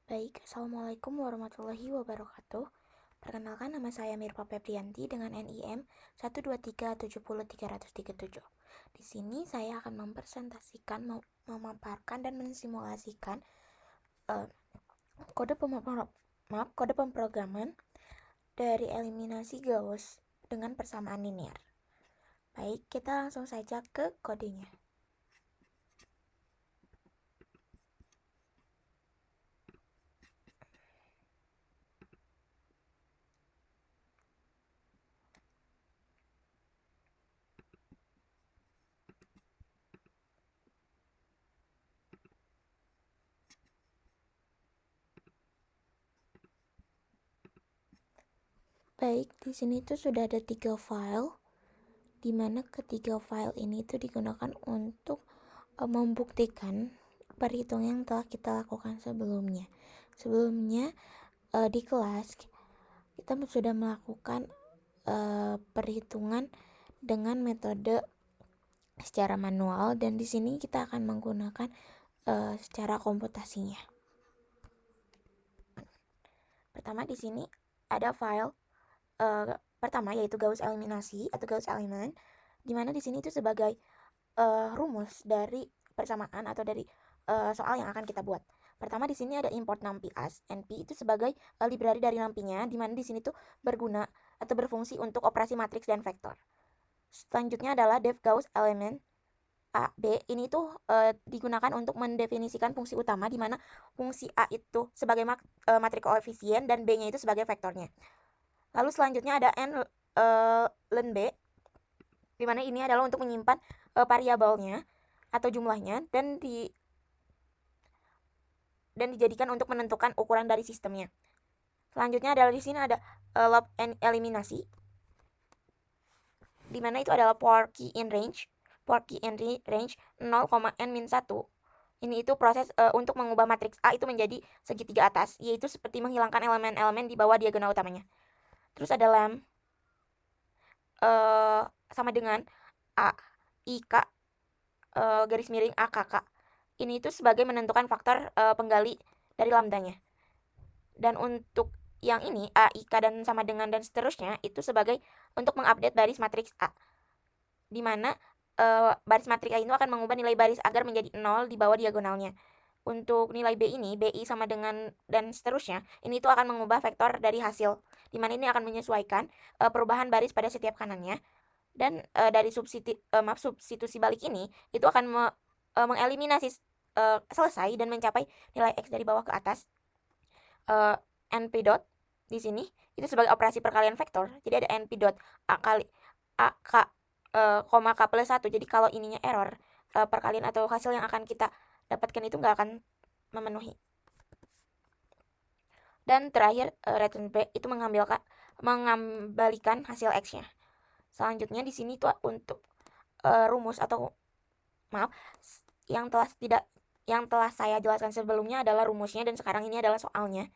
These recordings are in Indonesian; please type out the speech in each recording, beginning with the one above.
Baik, Assalamualaikum warahmatullahi wabarakatuh. Perkenalkan, nama saya Mirpa Febrianti dengan NIM 123700337. Di sini saya akan mempresentasikan, memaparkan dan mensimulasikan uh, kode pemrograman dari eliminasi Gauss dengan persamaan linear. Baik, kita langsung saja ke kodenya. Baik, di sini tuh sudah ada 3 file, di mana ketiga file ini tuh digunakan untuk membuktikan perhitungan yang telah kita lakukan sebelumnya. Sebelumnya di kelas kita sudah melakukan perhitungan dengan metode secara manual, dan di sini kita akan menggunakan secara komputasinya. Pertama di sini ada file pertama, yaitu Gauss eliminasi atau Gauss element, dimana di sini itu sebagai rumus dari persamaan atau dari soal yang akan kita buat. Pertama di sini ada import numpy as. NP itu sebagai library dari numpy-nya, di mana di sini tuh berguna atau berfungsi untuk operasi matriks dan vektor. Selanjutnya adalah def Gauss element A, B. Ini tuh digunakan untuk mendefinisikan fungsi utama, di mana fungsi A itu sebagai matriks koefisien dan B-nya itu sebagai vektornya. Lalu selanjutnya ada len B, di mana ini adalah untuk menyimpan variabelnya atau jumlahnya dan dijadikan untuk menentukan ukuran dari sistemnya. Selanjutnya adalah di sini ada loop and eliminasi, di mana itu adalah for key in range 0,n-1. Ini itu proses untuk mengubah matriks A itu menjadi segitiga atas, yaitu seperti menghilangkan elemen-elemen di bawah diagonal utamanya. Terus ada lam sama dengan A IK garis miring AKK. Ini itu sebagai menentukan faktor penggali dari lambdanya. Dan untuk yang ini A, IK, dan sama dengan dan seterusnya itu sebagai untuk mengupdate baris matriks A, di mana baris matriks A itu akan mengubah nilai baris agar menjadi 0 di bawah diagonalnya. Untuk nilai B ini, BI sama dengan dan seterusnya, ini itu akan mengubah vektor dari hasil, di mana ini akan menyesuaikan perubahan baris pada setiap kanannya. Dan dari substitusi balik ini itu akan mengeliminasi selesai dan mencapai nilai X dari bawah ke atas. NP dot di sini itu sebagai operasi perkalian vektor. Jadi ada NP dot A kali A K koma K plus 1. Jadi kalau ininya error, perkalian atau hasil yang akan kita dapatkan itu nggak akan memenuhi. Dan terakhir return B itu mengembalikan hasil X-nya. Selanjutnya di sini tuh untuk rumus atau yang telah saya jelaskan sebelumnya adalah rumusnya, dan sekarang ini adalah soalnya,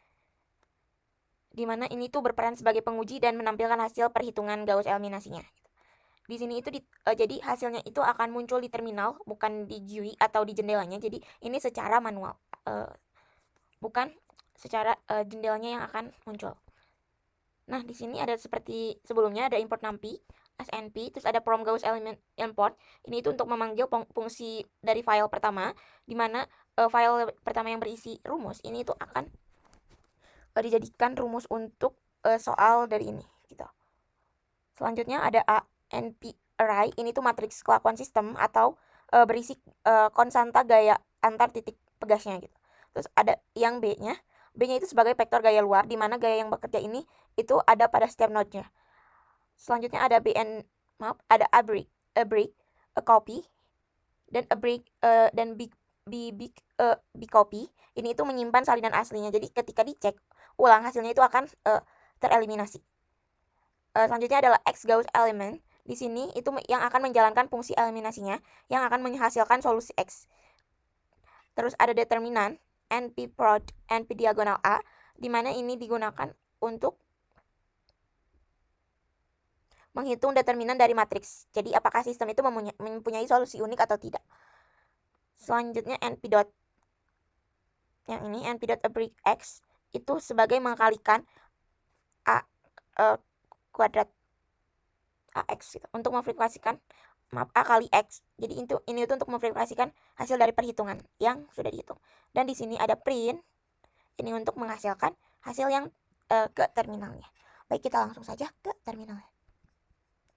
dimana ini tuh berperan sebagai penguji dan menampilkan hasil perhitungan Gauss eliminasinya. Di sini itu jadi hasilnya itu akan muncul di terminal, bukan di GUI atau di jendelanya. Jadi ini secara manual, bukan secara jendelanya yang akan muncul. Nah, di sini ada seperti sebelumnya, ada import numpy SNP, terus ada from Gauss element import. Ini itu untuk memanggil fungsi dari file pertama, di mana file pertama yang berisi rumus ini itu akan dijadikan rumus untuk soal dari ini gitu. Selanjutnya ada A, NP array. Ini tuh matriks kelakuan sistem atau berisi konstanta gaya antar titik pegasnya gitu. Terus ada yang B-nya. B-nya itu sebagai vektor gaya luar, di mana gaya yang bekerja ini itu ada pada setiap node-nya. Selanjutnya ada ada a brick, a copy, dan a brick dan b copy. Ini itu menyimpan salinan aslinya. Jadi ketika dicek ulang, hasilnya itu akan tereliminasi. Selanjutnya adalah X Gauss element. Di sini itu yang akan menjalankan fungsi eliminasinya, yang akan menghasilkan solusi X. Terus ada determinan NP prod, NP diagonal A, di mana ini digunakan untuk menghitung determinan dari matriks. Jadi apakah sistem itu mempunyai solusi unik atau tidak. Selanjutnya NP dot. yang ini np dot abreak x itu sebagai mengkalikan a kuadrat ax gitu, untuk memverifikasikan a kali x. Jadi ini itu untuk memverifikasikan hasil dari perhitungan yang sudah dihitung. Dan di sini ada print, ini untuk menghasilkan hasil yang ke terminalnya. Baik, kita langsung saja ke terminalnya.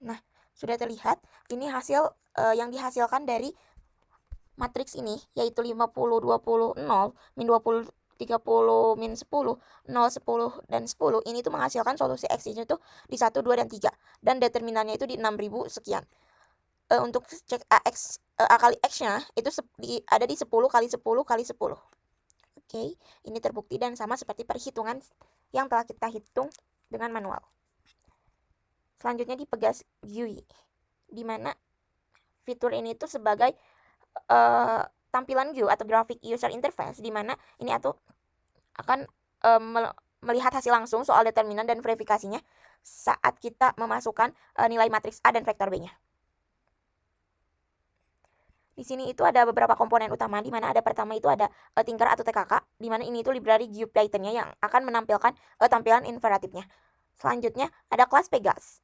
Nah, sudah terlihat ini hasil yang dihasilkan dari matriks ini, yaitu 50, 20, 0, min 20, 30, min 10, 0, 10, dan 10. Ini tuh menghasilkan solusi X-nya itu di 1, 2, dan 3. Dan determinannya itu di 6000 sekian. Untuk cek AX, A kali X-nya itu ada di 10 kali 10 kali 10. Oke, ini terbukti dan sama seperti perhitungan yang telah kita hitung dengan manual. Selanjutnya di Pegas GUI, di mana fitur ini tuh sebagai tampilan GUI atau graphic user interface, di mana ini akan melihat hasil langsung soal determinan dan verifikasinya saat kita memasukkan nilai matriks A dan vektor B-nya. Di sini itu ada beberapa komponen utama, di mana ada pertama itu ada Tinker atau TKK, di mana ini itu library GUI Python-nya yang akan menampilkan tampilan imperatifnya. Selanjutnya ada kelas Pegas.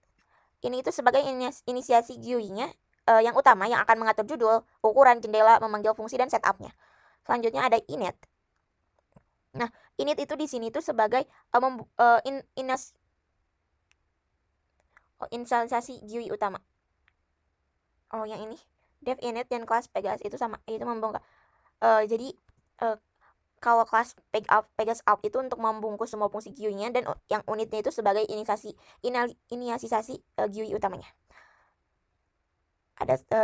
Ini itu sebagai inisiasi GUI-nya yang utama yang akan mengatur judul, ukuran jendela, memanggil fungsi, dan setup-nya. Selanjutnya ada init. Nah, init itu di sini tuh sebagai inisialisasi GUI utama. Oh, yang ini dev init dan kelas Pegas itu sama, itu membongkar. Jadi kalau kelas Pegas up itu untuk membungkus semua fungsi GUI-nya, dan yang unitnya itu sebagai inisialisasi GUI utamanya.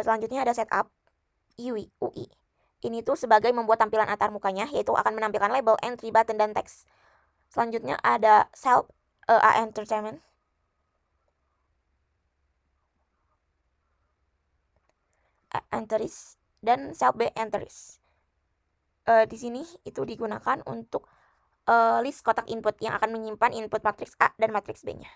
Selanjutnya ada setup UI. Ini tuh sebagai membuat tampilan antarmukanya, yaitu akan menampilkan label, entry, button, dan teks. Selanjutnya ada self A entertainment. Entries dan self B entries. Di sini itu digunakan untuk list kotak input yang akan menyimpan input matriks A dan matriks B-nya.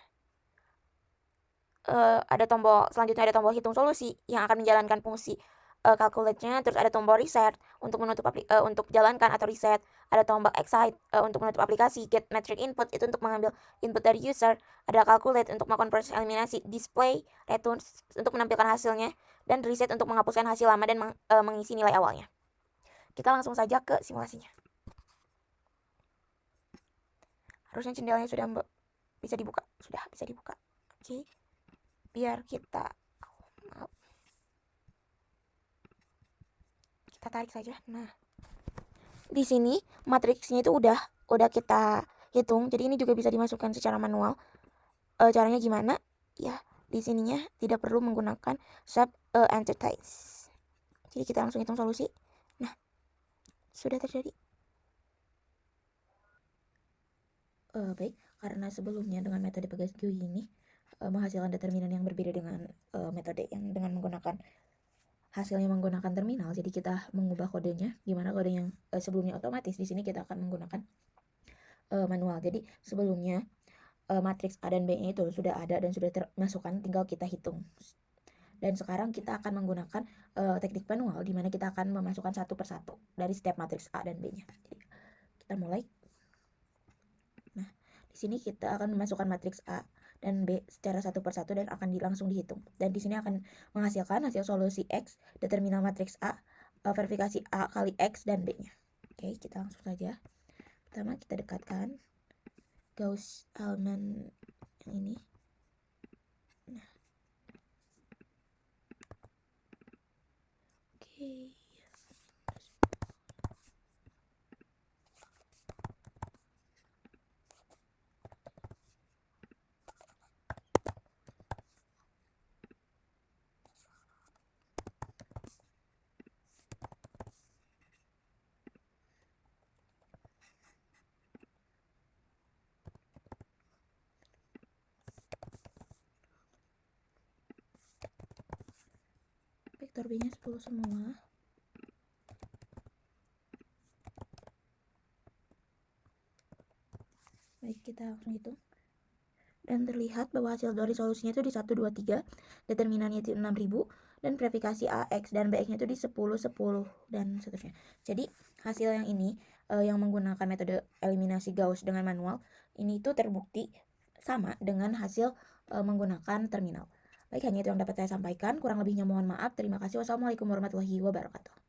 Selanjutnya ada tombol hitung solusi yang akan menjalankan fungsi calculate-nya. Terus ada tombol reset untuk menutup untuk jalankan atau reset. Ada tombol excite untuk menutup aplikasi. Get metric input itu untuk mengambil input dari user. Ada calculate untuk melakukan proses eliminasi. Display return untuk menampilkan hasilnya, dan reset untuk menghapuskan hasil lama dan mengisi nilai awalnya. Kita langsung saja ke simulasinya. Harusnya jendelanya sudah bisa dibuka. Sudah bisa dibuka. Oke. Biar kita tarik saja. Nah, di sini matriksnya itu udah kita hitung. Jadi ini juga bisa dimasukkan secara manual. Caranya gimana? Ya, di sininya tidak perlu menggunakan sub entities. Jadi kita langsung hitung solusi. Nah, sudah terjadi. Baik, karena sebelumnya dengan metode Pegas GUI ini menghasilkan determinan yang berbeda dengan metode yang dengan menggunakan hasilnya menggunakan terminal. Jadi kita mengubah kodenya, gimana kode yang sebelumnya otomatis, di sini kita akan menggunakan manual. Jadi sebelumnya matriks A dan B-nya itu sudah ada dan sudah termasukkan, tinggal kita hitung. Dan sekarang kita akan menggunakan teknik manual, di mana kita akan memasukkan satu persatu dari setiap matriks A dan B-nya. Jadi kita mulai. Nah, di sini kita akan memasukkan matriks A dan B secara satu persatu dan akan langsung dihitung. Dan di sini akan menghasilkan hasil solusi X, determinan matriks A, verifikasi A kali X dan B-nya. Oke, kita langsung saja. Pertama kita dekatkan Gauss-Allman yang ini. Nah. Oke. Vektor B-nya 10 semua. Baik, kita langsung hitung. Dan terlihat bahwa hasil dari solusinya itu di 1, 2, 3, determinannya itu 6000, dan verifikasi AX dan BX-nya itu di 10, 10, dan seterusnya. Jadi hasil yang ini yang menggunakan metode eliminasi Gauss dengan manual, ini tuh terbukti sama dengan hasil menggunakan terminal. Baik, hanya itu yang dapat saya sampaikan. Kurang lebihnya mohon maaf. Terima kasih. Wassalamualaikum warahmatullahi wabarakatuh.